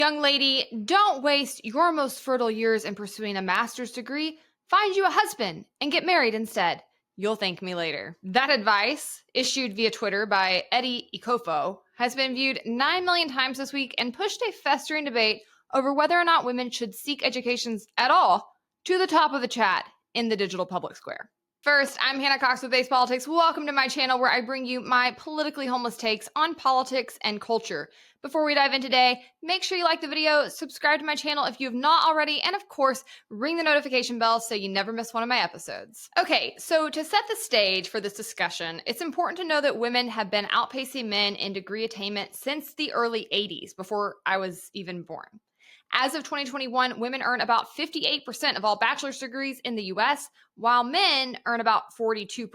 Young lady, don't waste your most fertile years in pursuing a master's degree. Find you a husband and get married instead. You'll thank me later. That advice, issued via Twitter by Eddie Ikofo, has been viewed 9 million times this week and pushed a festering debate over whether or not women should seek educations at all to the top of the chat in the digital public square. First, I'm Hannah Cox with Base Politics. Welcome to my channel where I bring you my politically homeless takes on politics and culture. Before we dive in today, make sure you like the video, subscribe to my channel if you have not already, and of course, ring the notification bell so you never miss one of my episodes. Okay, so to set the stage for this discussion, it's important to know that women have been outpacing men in degree attainment since the early 80s, before I was even born. As of 2021, women earn about 58% of all bachelor's degrees in the US, while men earn about 42%.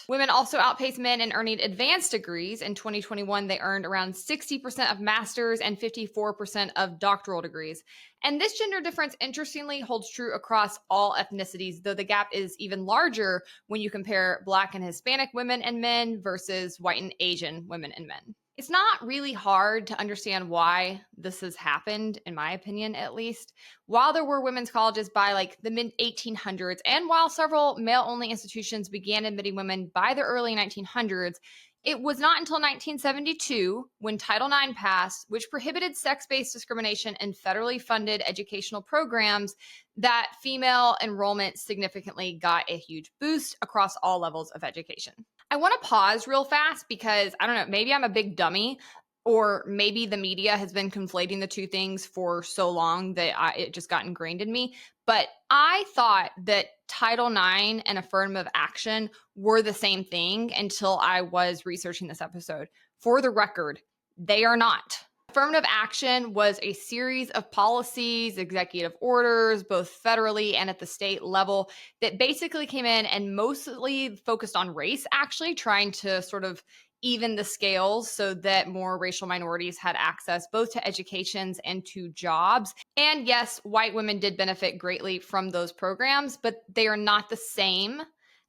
Women also outpace men in earning advanced degrees. In 2021, they earned around 60% of master's and 54% of doctoral degrees. And this gender difference, interestingly, holds true across all ethnicities, though the gap is even larger when you compare Black and Hispanic women and men versus white and Asian women and men. It's not really hard to understand why this has happened, in my opinion, at least. While there were women's colleges by like the mid 1800s, and while several male-only institutions began admitting women by the early 1900s, it was not until 1972 when Title IX passed, which prohibited sex-based discrimination in federally funded educational programs, that female enrollment significantly got a huge boost across all levels of education. I want to pause real fast because, I don't know, maybe I'm a big dummy, or maybe the media has been conflating the two things for so long that it just got ingrained in me. But I thought that Title IX and affirmative action were the same thing until I was researching this episode. For the record, they are not. Affirmative action was a series of policies, executive orders, both federally and at the state level, that basically came in and mostly focused on race, actually trying to sort of even the scales so that more racial minorities had access both to educations and to jobs. And yes, white women did benefit greatly from those programs, but they are not the same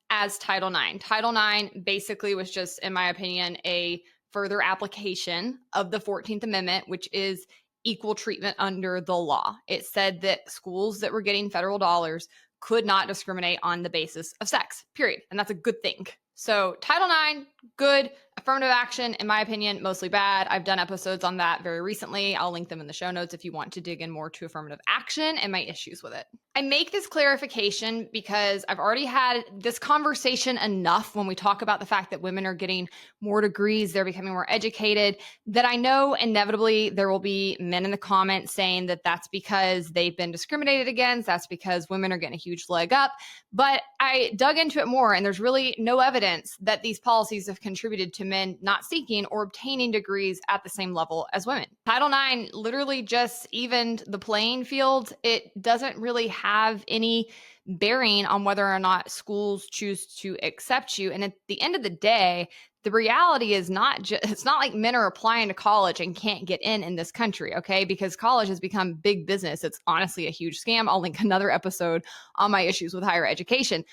as Title IX. Title IX basically was just, in my opinion, a further application of the 14th Amendment, which is equal treatment under the law. It said that schools that were getting federal dollars could not discriminate on the basis of sex, period. And that's a good thing. So Title IX, good. Affirmative action, in my opinion, mostly bad. I've done episodes on that very recently. I'll link them in the show notes if you want to dig in more to affirmative action and my issues with it. I make this clarification because I've already had this conversation enough when we talk about the fact that women are getting more degrees, they're becoming more educated, that I know inevitably there will be men in the comments saying that that's because they've been discriminated against, that's because women are getting a huge leg up. But I dug into it more, and there's really no evidence that these policies have contributed to men not seeking or obtaining degrees at the same level as women. Title IX literally just evened the playing field. It doesn't really have any bearing on whether or not schools choose to accept you. And at the end of the day, the reality is it's not like men are applying to college and can't get in this country, okay? Because college has become big business. It's honestly a huge scam. I'll link another episode on my issues with higher education.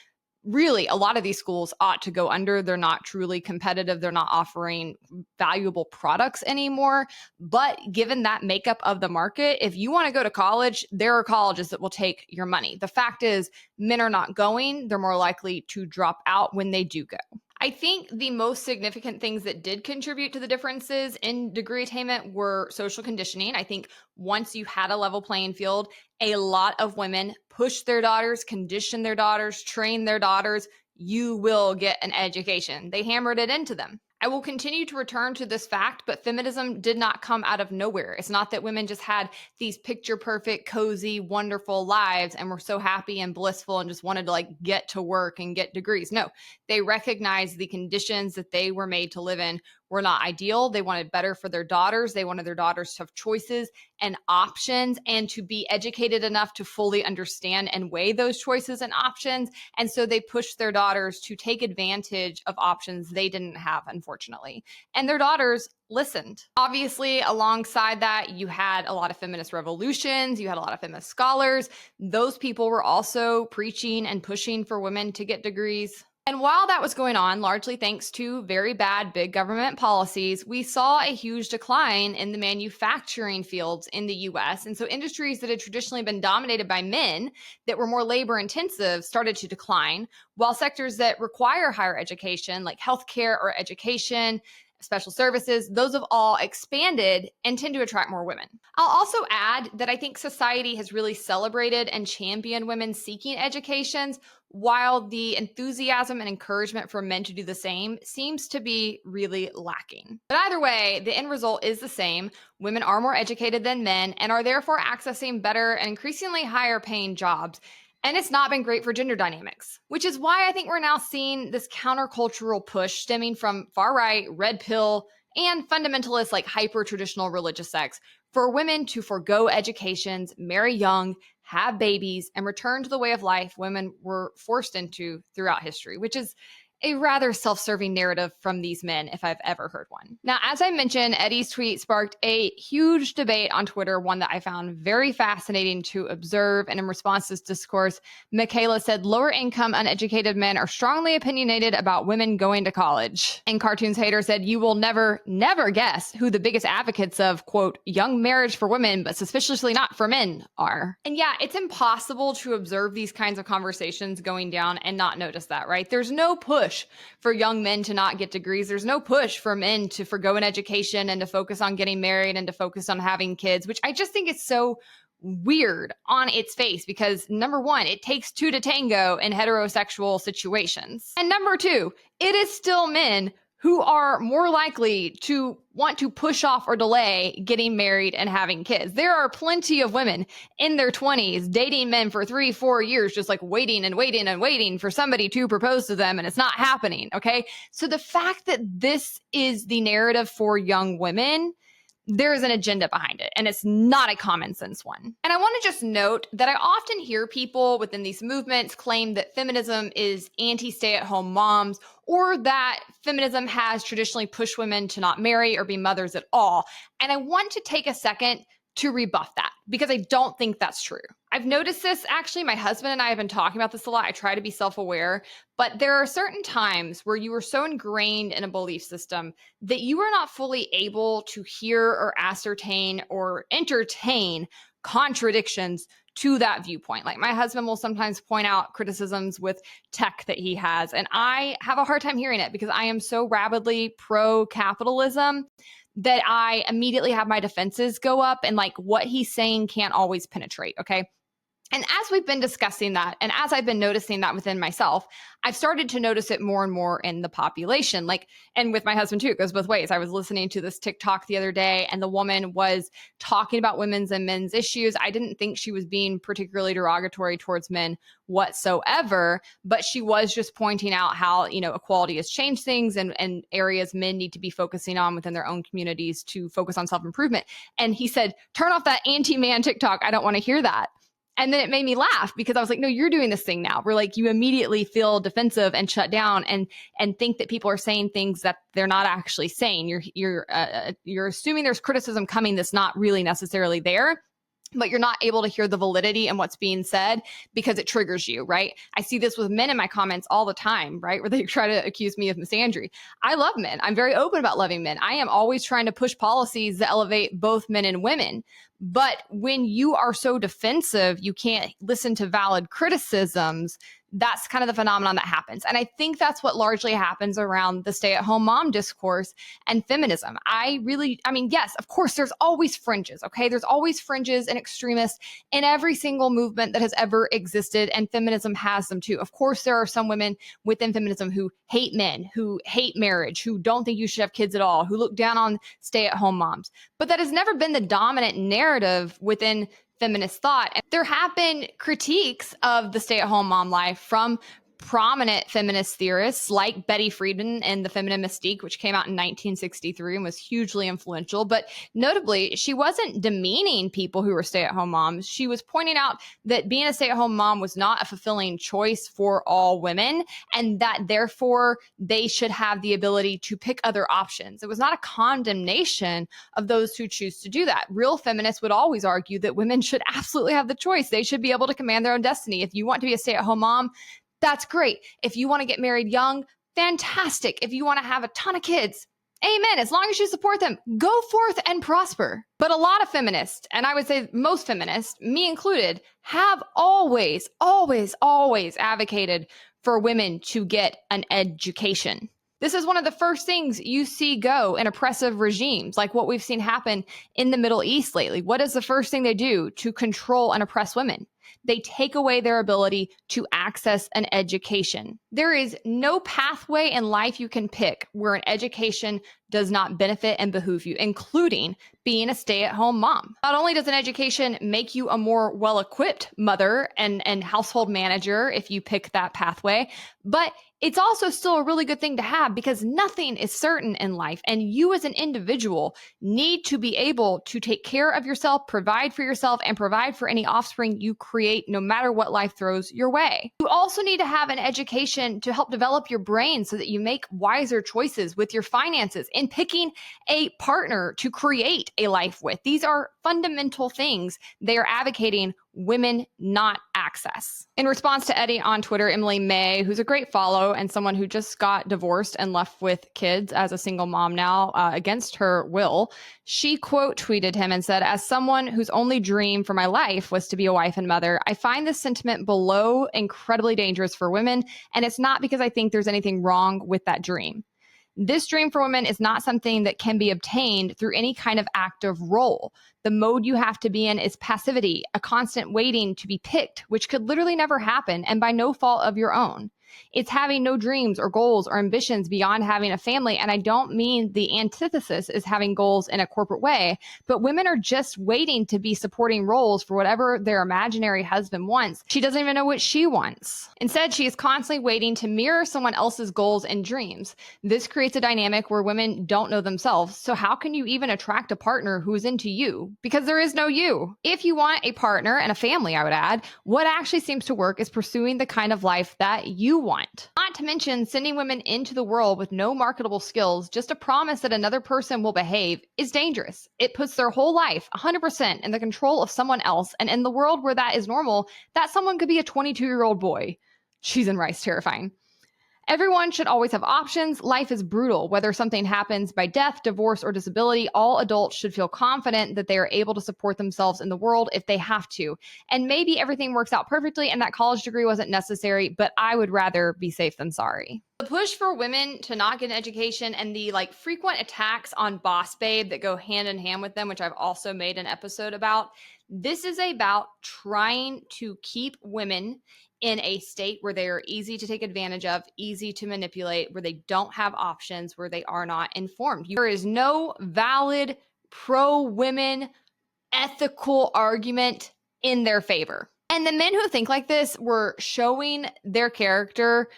Really, a lot of these schools ought to go under. They're not truly competitive. They're not offering valuable products anymore. But given that makeup of the market, if you want to go to college, there are colleges that will take your money. The fact is, men are not going. They're more likely to drop out when they do go. I think the most significant things that did contribute to the differences in degree attainment were social conditioning. I think once you had a level playing field, a lot of women push their daughters, condition their daughters, train their daughters. You will get an education. They hammered it into them. I will continue to return to this fact, but feminism did not come out of nowhere. It's not that women just had these picture perfect, cozy, wonderful lives and were so happy and blissful and just wanted to like get to work and get degrees. No, they recognized the conditions that they were made to live in were not ideal. They wanted better for their daughters. They wanted their daughters to have choices and options and to be educated enough to fully understand and weigh those choices and options. And so they pushed their daughters to take advantage of options they didn't have, unfortunately. And their daughters listened. Obviously, alongside that, you had a lot of feminist revolutions. You had a lot of feminist scholars. Those people were also preaching and pushing for women to get degrees. And while that was going on, largely thanks to very bad big government policies, we saw a huge decline in the manufacturing fields in the US. And so industries that had traditionally been dominated by men that were more labor intensive started to decline, while sectors that require higher education, like healthcare or education, special services, those have all expanded and tend to attract more women. I'll also add that I think society has really celebrated and championed women seeking educations, while the enthusiasm and encouragement for men to do the same seems to be really lacking. But either way, the end result is the same. Women are more educated than men and are therefore accessing better and increasingly higher paying jobs. And it's not been great for gender dynamics, which is why I think we're now seeing this countercultural push stemming from far right, red pill, and fundamentalist, like hyper traditional religious sects for women to forego educations, marry young, have babies, and return to the way of life women were forced into throughout history, which is a rather self-serving narrative from these men, if I've ever heard one. Now, as I mentioned, Eddie's tweet sparked a huge debate on Twitter, one that I found very fascinating to observe. And in response to this discourse, Michaela said, lower income, uneducated men are strongly opinionated about women going to college. And Cartoons Hater said, you will never guess who the biggest advocates of, quote, young marriage for women, but suspiciously not for men are. And yeah, it's impossible to observe these kinds of conversations going down and not notice that, right? There's no push for young men to not get degrees. There's no push for men to forgo an education and to focus on getting married and to focus on having kids, which I just think is so weird on its face because number one, it takes two to tango in heterosexual situations. And number two, it is still men who are more likely to want to push off or delay getting married and having kids. There are plenty of women in their 20s dating men for 3-4 years, just like waiting and waiting and waiting for somebody to propose to them, and it's not happening, okay? So the fact that this is the narrative for young women, there is an agenda behind it, and it's not a common sense one. And I want to just note that I often hear people within these movements claim that feminism is anti-stay-at-home moms, or that feminism has traditionally pushed women to not marry or be mothers at all. And I want to take a second to rebuff that because I don't think that's true. I've noticed this actually. My husband and I have been talking about this a lot. I try to be self-aware, but there are certain times where you are so ingrained in a belief system that you are not fully able to hear or ascertain or entertain contradictions to that viewpoint. Like my husband will sometimes point out criticisms with tech that he has, and I have a hard time hearing it because I am so rabidly pro-capitalism that I immediately have my defenses go up, and like what he's saying can't always penetrate, okay? And as we've been discussing that, and as I've been noticing that within myself, I've started to notice it more and more in the population. Like, and with my husband too, it goes both ways. I was listening to this TikTok the other day, and the woman was talking about women's and men's issues. I didn't think she was being particularly derogatory towards men whatsoever, but she was just pointing out how, you know, equality has changed things and areas men need to be focusing on within their own communities to focus on self-improvement. And he said, turn off that anti-man TikTok. I don't want to hear that. And then it made me laugh because I was like, no, you're doing this thing now. Where like you immediately feel defensive and shut down and think that people are saying things that they're not actually saying. You're assuming there's criticism coming that's not really necessarily there, but you're not able to hear the validity in what's being said because it triggers you, right? I see this with men in my comments all the time, right? Where they try to accuse me of misandry. I love men. I'm very open about loving men. I am always trying to push policies that elevate both men and women. But when you are so defensive, you can't listen to valid criticisms. That's kind of the phenomenon that happens. And I think that's what largely happens around the stay-at-home mom discourse and feminism. I mean, yes, of course, there's always fringes, okay? There's always fringes and extremists in every single movement that has ever existed, and feminism has them too. Of course, there are some women within feminism who hate men, who hate marriage, who don't think you should have kids at all, who look down on stay-at-home moms. But that has never been the dominant narrative within feminist thought. And there have been critiques of the stay-at-home mom life from prominent feminist theorists like Betty Friedan and The Feminine Mystique, which came out in 1963 and was hugely influential. But notably, she wasn't demeaning people who were stay-at-home moms. She was pointing out that being a stay-at-home mom was not a fulfilling choice for all women, and that therefore they should have the ability to pick other options. It was not a condemnation of those who choose to do that. Real feminists would always argue that women should absolutely have the choice. They should be able to command their own destiny. If you want to be a stay-at-home mom, That's great. If you want to get married young, fantastic. If you want to have a ton of kids, amen. As long as you support them, go forth and prosper. But a lot of feminists, and I would say most feminists, me included, have always, always, always advocated for women to get an education. This is one of the first things you see go in oppressive regimes, like what we've seen happen in the Middle East lately. What is the first thing they do to control and oppress women? They take away their ability to access an education. There is no pathway in life you can pick where an education does not benefit and behoove you, including being a stay-at-home mom. Not only does an education make you a more well-equipped mother and household manager if you pick that pathway, but it's also still a really good thing to have because nothing is certain in life. And you as an individual need to be able to take care of yourself, provide for yourself, and provide for any offspring you create, no matter what life throws your way. You also need to have an education to help develop your brain so that you make wiser choices with your finances in picking a partner to create a life with. These are fundamental things they are advocating women not access. In response to Eddie on Twitter, Emily May, who's a great follow and someone who just got divorced and left with kids as a single mom now against her will, she quote tweeted him and said, "As someone whose only dream for my life was to be a wife and mother, I find this sentiment below incredibly dangerous for women, and it's not because I think there's anything wrong with that dream. This dream for women is not something that can be obtained through any kind of active role. The mode you have to be in is passivity, a constant waiting to be picked, which could literally never happen and by no fault of your own. It's having no dreams or goals or ambitions beyond having a family. And I don't mean the antithesis is having goals in a corporate way, but women are just waiting to be supporting roles for whatever their imaginary husband wants. She doesn't even know what she wants. Instead, she is constantly waiting to mirror someone else's goals and dreams. This creates a dynamic where women don't know themselves. So how can you even attract a partner who is into you? Because there is no you. If you want a partner and a family, I would add, what actually seems to work is pursuing the kind of life that you want. Not to mention sending women into the world with no marketable skills, just a promise that another person will behave, is dangerous. It puts their whole life 100% in the control of someone else. And in the world where that is normal, that someone could be a 22-year-old boy. Cheese and rice, terrifying. Everyone should always have options. Life is brutal. Whether something happens by death, divorce, or disability, all adults should feel confident that they are able to support themselves in the world if they have to. And maybe everything works out perfectly and that college degree wasn't necessary, but I would rather be safe than sorry." The push for women to not get an education and the frequent attacks on Boss Babe that go hand in hand with them, which I've also made an episode about, this is about trying to keep women in a state where they are easy to take advantage of, easy to manipulate, where they don't have options, where they are not informed. There is no valid pro-women ethical argument in their favor. And the men who think like this were showing their character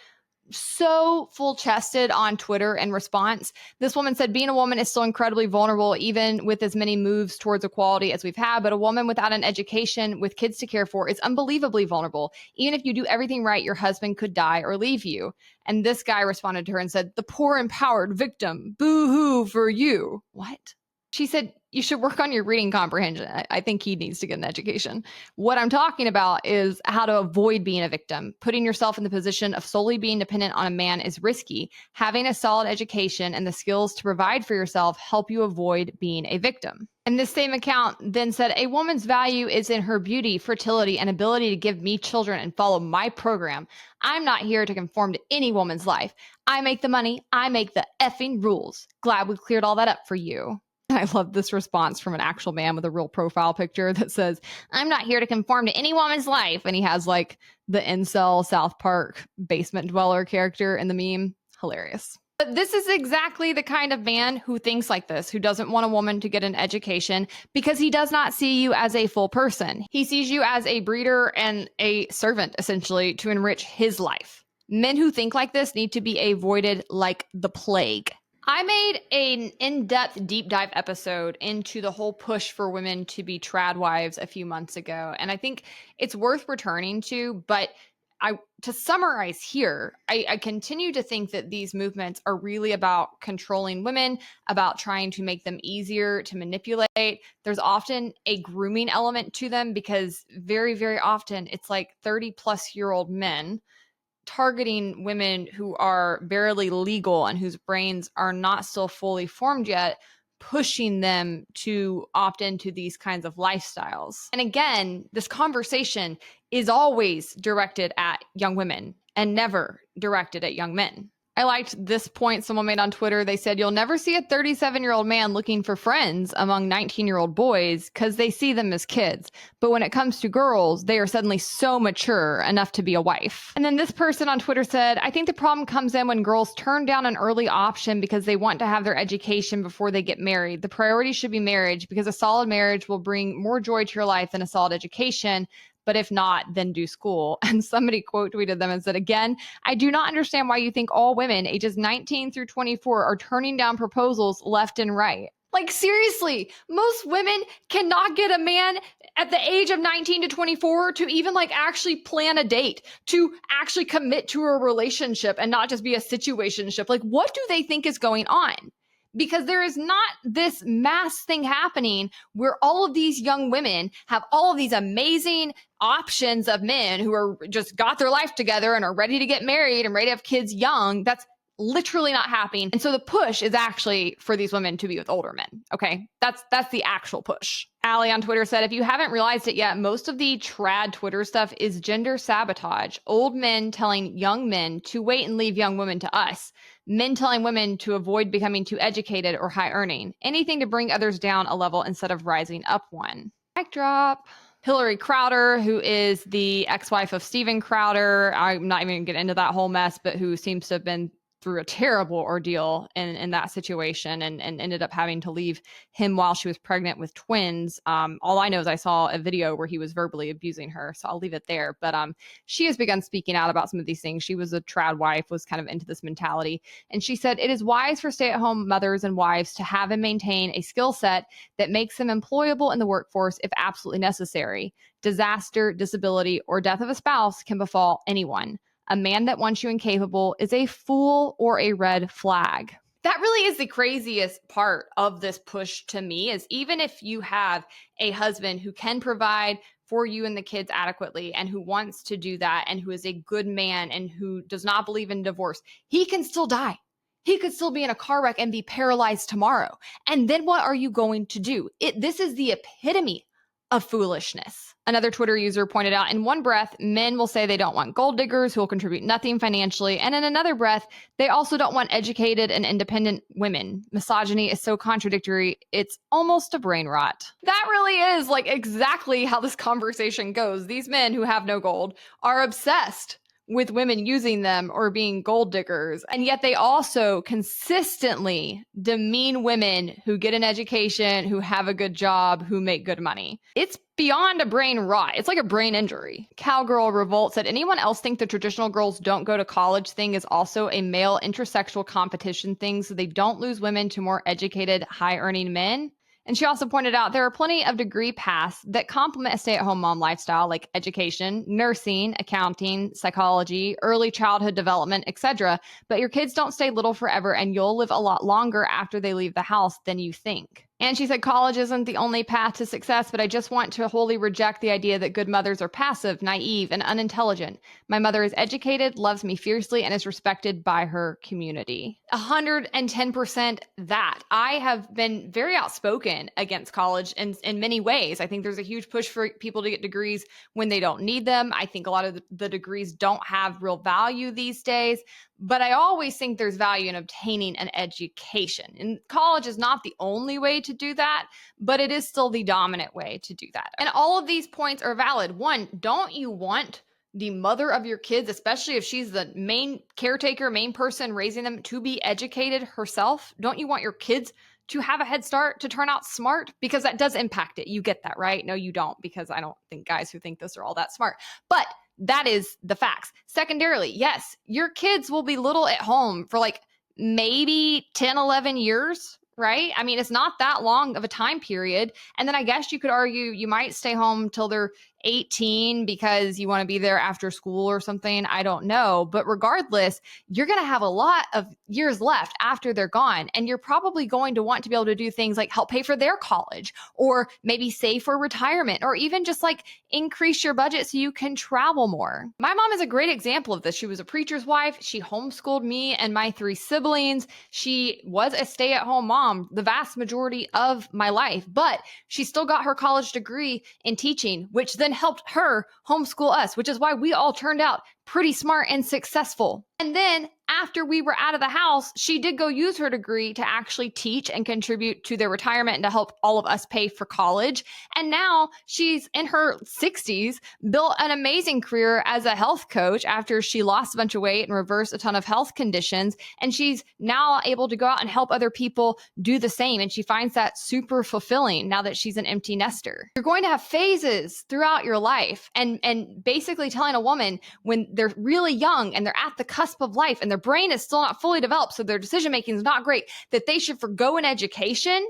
so full-chested on Twitter in response. This woman said, "Being a woman is still incredibly vulnerable, even with as many moves towards equality as we've had. But a woman without an education with kids to care for is unbelievably vulnerable. Even if you do everything right, your husband could die or leave you." And this guy responded to her and said, "The poor empowered victim, boo-hoo for you." What? She said, "You should work on your reading comprehension." I think he needs to get an education. What I'm talking about is how to avoid being a victim. Putting yourself in the position of solely being dependent on a man is risky. Having a solid education and the skills to provide for yourself help you avoid being a victim. And this same account then said, "A woman's value is in her beauty, fertility, and ability to give me children and follow my program. I'm not here to conform to any woman's life. I make the money. I make the effing rules. Glad we cleared all that up for you." I love this response from an actual man with a real profile picture that says, "I'm not here to conform to any woman's life." And he has the incel South Park basement dweller character in the meme. Hilarious. But this is exactly the kind of man who thinks like this, who doesn't want a woman to get an education because he does not see you as a full person. He sees you as a breeder and a servant, essentially, to enrich his life. Men who think like this need to be avoided like the plague. I made an in-depth deep dive episode into the whole push for women to be trad wives a few months ago. And I think it's worth returning to, but to summarize here, I continue to think that these movements are really about controlling women, about trying to make them easier to manipulate. There's often a grooming element to them because very, very often it's 30-plus-year-old men targeting women who are barely legal and whose brains are not still fully formed yet, pushing them to opt into these kinds of lifestyles. And again, this conversation is always directed at young women and never directed at young men. I liked this point someone made on Twitter. They said, you'll never see a 37-year-old man looking for friends among 19-year-old boys because they see them as kids. But when it comes to girls, they are suddenly so mature enough to be a wife. And then this person on Twitter said, I think the problem comes in when girls turn down an early option because they want to have their education before they get married. The priority should be marriage because a solid marriage will bring more joy to your life than a solid education. But if not, then do school. And somebody quote tweeted them and said, again, I do not understand why you think all women ages 19 through 24 are turning down proposals left and right. Like, seriously, most women cannot get a man at the age of 19 to 24 to even like actually plan a date, to actually commit to a relationship and not just be a situationship. Like, what do they think is going on? Because there is not this mass thing happening where all of these young women have all of these amazing options of men who are just got their life together and are ready to get married and ready to have kids young. That's literally not happening. And so the push is actually for these women to be with older men. Okay. That's the actual push. Allie on Twitter said, if you haven't realized it yet, most of the trad Twitter stuff is gender sabotage. Old men telling young men to wait and leave young women to us. Men telling women to avoid becoming too educated or high earning. Anything to bring others down a level instead of rising up one. Mic drop. Hillary Crowder, who is the ex-wife of Steven Crowder. I'm not even going to get into that whole mess, but who seems to have been through a terrible ordeal in that situation and ended up having to leave him while she was pregnant with twins. All I know is I saw a video where he was verbally abusing her, so I'll leave it there. But she has begun speaking out about some of these things. She was a trad wife, was kind of into this mentality. And she said, it is wise for stay-at-home mothers and wives to have and maintain a skill set that makes them employable in the workforce if absolutely necessary. Disaster, disability, or death of a spouse can befall anyone. A man that wants you incapable is a fool or a red flag. That really is the craziest part of this push to me, is even if you have a husband who can provide for you and the kids adequately and who wants to do that and who is a good man and who does not believe in divorce, he can still die. He could still be in a car wreck and be paralyzed tomorrow. And then what are you going to do? This is the epitome of foolishness. Another Twitter user pointed out, in one breath, men will say they don't want gold diggers who will contribute nothing financially. And in another breath, they also don't want educated and independent women. Misogyny is so contradictory, it's almost a brain rot. That really is like exactly how this conversation goes. These men who have no gold are obsessed with women using them or being gold diggers. And yet they also consistently demean women who get an education, who have a good job, who make good money. It's beyond a brain rot. It's like a brain injury. Cowgirl Revolt said, anyone else think the traditional girls don't go to college thing is also a male intersexual competition thing so they don't lose women to more educated, high-earning men? And she also pointed out there are plenty of degree paths that complement a stay-at-home mom lifestyle, like education, nursing, accounting, psychology, early childhood development, etc. But your kids don't stay little forever, and you'll live a lot longer after they leave the house than you think. And she said, college isn't the only path to success, but I just want to wholly reject the idea that good mothers are passive, naive, and unintelligent. My mother is educated, loves me fiercely, and is respected by her community. 110% that. I have been very outspoken against college in many ways. I think there's a huge push for people to get degrees when they don't need them. I think a lot of the degrees don't have real value these days. But I always think there's value in obtaining an education. And college is not the only way to do that, but it is still the dominant way to do that. And all of these points are valid. One, don't you want the mother of your kids, especially if she's the main caretaker, main person raising them, to be educated herself? Don't you want your kids to have a head start, to turn out smart? Because that does impact it. You get that, right? No, you don't, because I don't think guys who think this are all that smart. But that is the facts. Secondarily, yes, your kids will be little at home for like maybe 10, 11 years, right? I mean, it's not that long of a time period. And then I guess you could argue you might stay home till they're 18 because you want to be there after school or something. I don't know. But regardless, you're going to have a lot of years left after they're gone. And you're probably going to want to be able to do things like help pay for their college, or maybe save for retirement, or even just like increase your budget so you can travel more. My mom is a great example of this. She was a preacher's wife. She homeschooled me and my 3 siblings. She was a stay-at-home mom the vast majority of my life, but she still got her college degree in teaching, which then helped her homeschool us, which is why we all turned out pretty smart and successful. And then after we were out of the house, she did go use her degree to actually teach and contribute to their retirement and to help all of us pay for college. And now she's in her 60s, built an amazing career as a health coach after she lost a bunch of weight and reversed a ton of health conditions. And she's now able to go out and help other people do the same. And she finds that super fulfilling now that she's an empty nester. You're going to have phases throughout your life, and basically telling a woman when they're really young and they're at the cusp of life and their brain is still not fully developed, so their decision making is not great, that they should forgo an education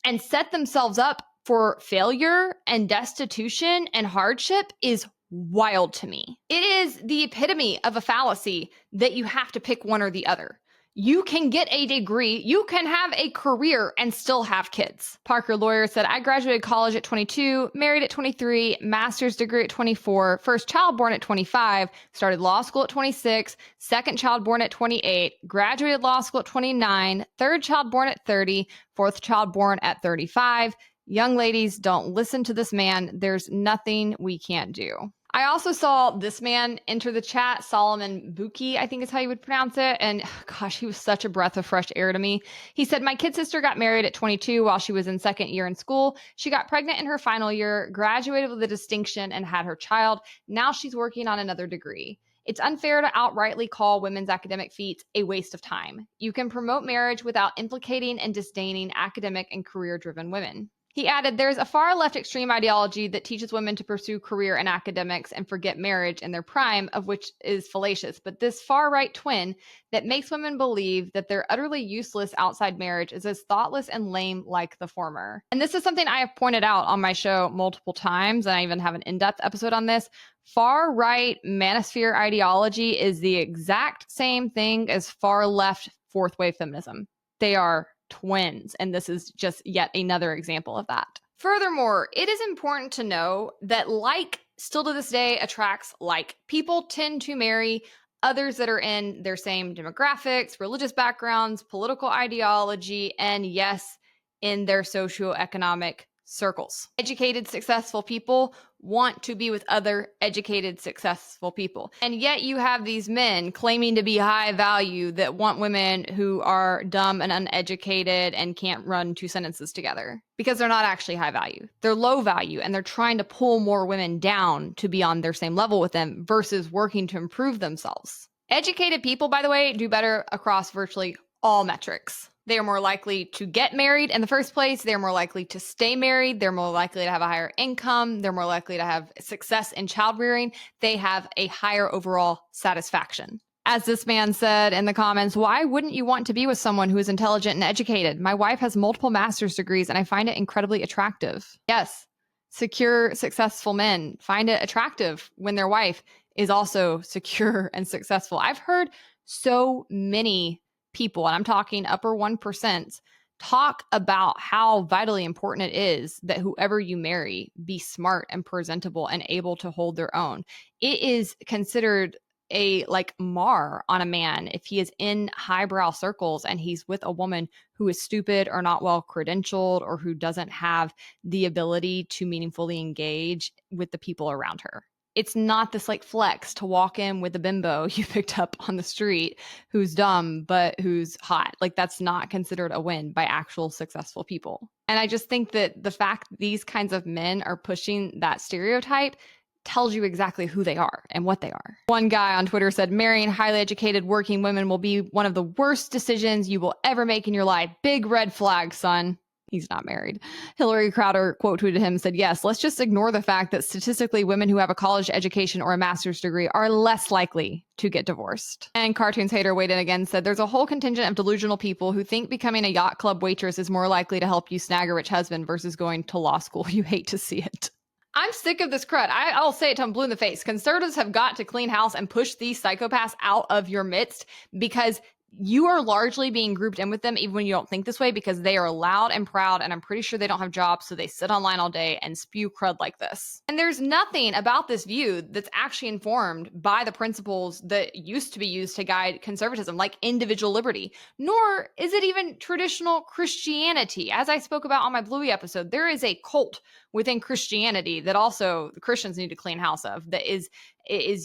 and set themselves up for failure and destitution and hardship is wild to me. It is the epitome of a fallacy that you have to pick one or the other. You can get a degree, you can have a career and still have kids. Parker Lawyer said, I graduated college at 22, married at 23, master's degree at 24, first child born at 25, started law school at 26, second child born at 28, graduated law school at 29, third child born at 30, fourth child born at 35. Young ladies, don't listen to this man. There's nothing we can't do. I also saw this man enter the chat, Solomon Buki, I think is how you would pronounce it. And gosh, he was such a breath of fresh air to me. He said, my kid sister got married at 22 while she was in second year in school. She got pregnant in her final year, graduated with a distinction, and had her child. Now she's working on another degree. It's unfair to outrightly call women's academic feats a waste of time. You can promote marriage without implicating and disdaining academic and career-driven women. He added, there's a far left extreme ideology that teaches women to pursue career and academics and forget marriage in their prime, of which is fallacious. But this far right twin that makes women believe that they're utterly useless outside marriage is as thoughtless and lame like the former. And this is something I have pointed out on my show multiple times, and I even have an in-depth episode on this. Far right manosphere ideology is the exact same thing as far left fourth wave feminism. They are twins, and this is just yet another example of that. Furthermore, it is important to know that like still to this day attracts like. People tend to marry others that are in their same demographics, religious backgrounds, political ideology, and yes, in their socioeconomic circles. Educated, successful people want to be with other educated, successful people. And yet you have these men claiming to be high value that want women who are dumb and uneducated and can't run 2 sentences together, because they're not actually high value. They're low value, and they're trying to pull more women down to be on their same level with them versus working to improve themselves. Educated people, by the way, do better across virtually all metrics. They are more likely to get married in the first place. They're more likely to stay married. They're more likely to have a higher income. They're more likely to have success in child rearing. They have a higher overall satisfaction. As this man said in the comments, why wouldn't you want to be with someone who is intelligent and educated? My wife has multiple master's degrees and I find it incredibly attractive. Yes, secure, successful men find it attractive when their wife is also secure and successful. I've heard so many people, and I'm talking upper 1%, talk about how vitally important it is that whoever you marry be smart and presentable and able to hold their own. It is considered a mar on a man if he is in highbrow circles and he's with a woman who is stupid or not well credentialed or who doesn't have the ability to meaningfully engage with the people around her. It's not this flex to walk in with a bimbo you picked up on the street who's dumb but who's hot. That's not considered a win by actual successful people. And I just think that the fact these kinds of men are pushing that stereotype tells you exactly who they are and what they are. One guy on Twitter said, marrying highly educated working women will be one of the worst decisions you will ever make in your life. Big red flag, son. He's not married. Hillary Crowder quote tweeted him and said, yes, let's just ignore the fact that statistically women who have a college education or a master's degree are less likely to get divorced. And Cartoons Hater weighed in again, said, there's a whole contingent of delusional people who think becoming a yacht club waitress is more likely to help you snag a rich husband versus going to law school. You hate to see it. I'm sick of this crud. I'll say it till I'm blue in the face. Conservatives have got to clean house and push these psychopaths out of your midst, because you are largely being grouped in with them, even when you don't think this way, because they are loud and proud, and I'm pretty sure they don't have jobs, so they sit online all day and spew crud like this. And there's nothing about this view that's actually informed by the principles that used to be used to guide conservatism, like individual liberty, nor is it even traditional Christianity. As I spoke about on my Bluey episode, there is a cult within Christianity that also the Christians need to clean house of, that is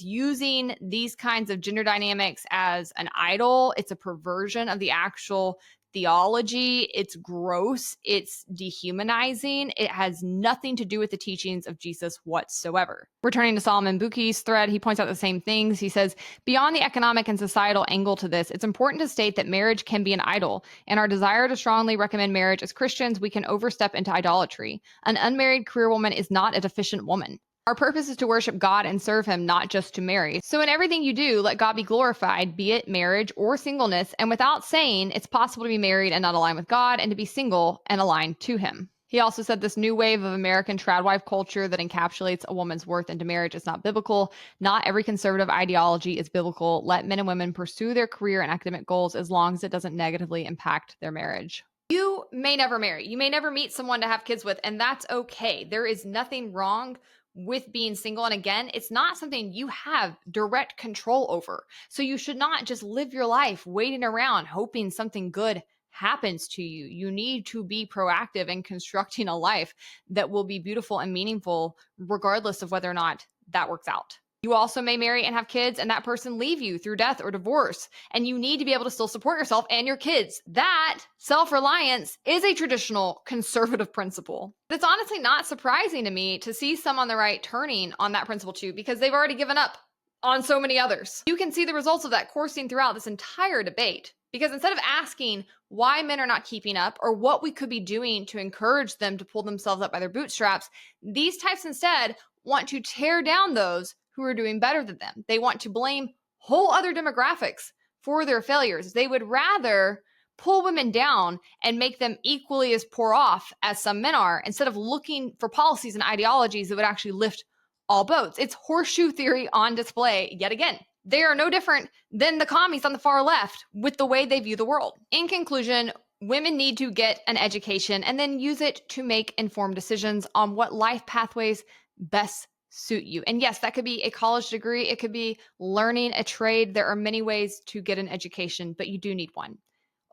using these kinds of gender dynamics as an idol. It's a perversion of the actual theology. It's gross. It's dehumanizing. It has nothing to do with the teachings of Jesus whatsoever. Returning to Solomon Buki's thread, he points out the same things. He says, beyond the economic and societal angle to this, it's important to state that marriage can be an idol. In our desire to strongly recommend marriage as Christians, we can overstep into idolatry. An unmarried career woman is not a deficient woman. Our purpose is to worship God and serve him, not just to marry. So in everything you do, let God be glorified, be it marriage or singleness, and without saying it's possible to be married and not align with God, and to be single and aligned to him. He also said this new wave of American tradwife culture that encapsulates a woman's worth into marriage is not biblical. Not every conservative ideology is biblical. Let men and women pursue their career and academic goals as long as it doesn't negatively impact their marriage. You may never marry. You may never meet someone to have kids with, and that's okay. There is nothing wrong with being single. And again, it's not something you have direct control over. So you should not just live your life waiting around hoping something good happens to you. You need to be proactive in constructing a life that will be beautiful and meaningful, regardless of whether or not that works out. You also may marry and have kids and that person leave you through death or divorce, and you need to be able to still support yourself and your kids. That self-reliance is a traditional conservative principle. It's honestly not surprising to me to see some on the right turning on that principle too, because they've already given up on so many others. You can see the results of that coursing throughout this entire debate, because instead of asking why men are not keeping up or what we could be doing to encourage them to pull themselves up by their bootstraps, these types instead want to tear down those who are doing better than them. They want to blame whole other demographics for their failures. They would rather pull women down and make them equally as poor off as some men are, instead of looking for policies and ideologies that would actually lift all boats. It's horseshoe theory on display yet again. They are no different than the commies on the far left with the way they view the world. In conclusion, women need to get an education and then use it to make informed decisions on what life pathways best suit you. And yes, that could be a college degree. It could be learning a trade. There are many ways to get an education, but you do need one.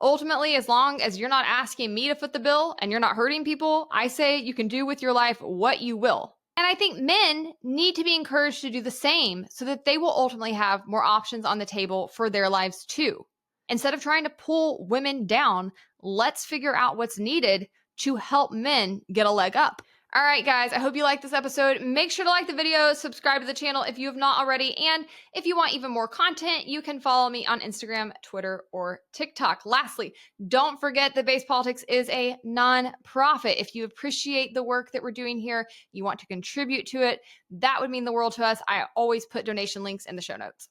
Ultimately, as long as you're not asking me to foot the bill and you're not hurting people, I say you can do with your life what you will. And I think men need to be encouraged to do the same so that they will ultimately have more options on the table for their lives too. Instead of trying to pull women down, let's figure out what's needed to help men get a leg up. All right, guys, I hope you liked this episode. Make sure to like the video, subscribe to the channel if you have not already, and if you want even more content, you can follow me on Instagram, Twitter, or TikTok. Lastly, don't forget that Base Politics is a nonprofit. If you appreciate the work that we're doing here, you want to contribute to it, that would mean the world to us. I always put donation links in the show notes.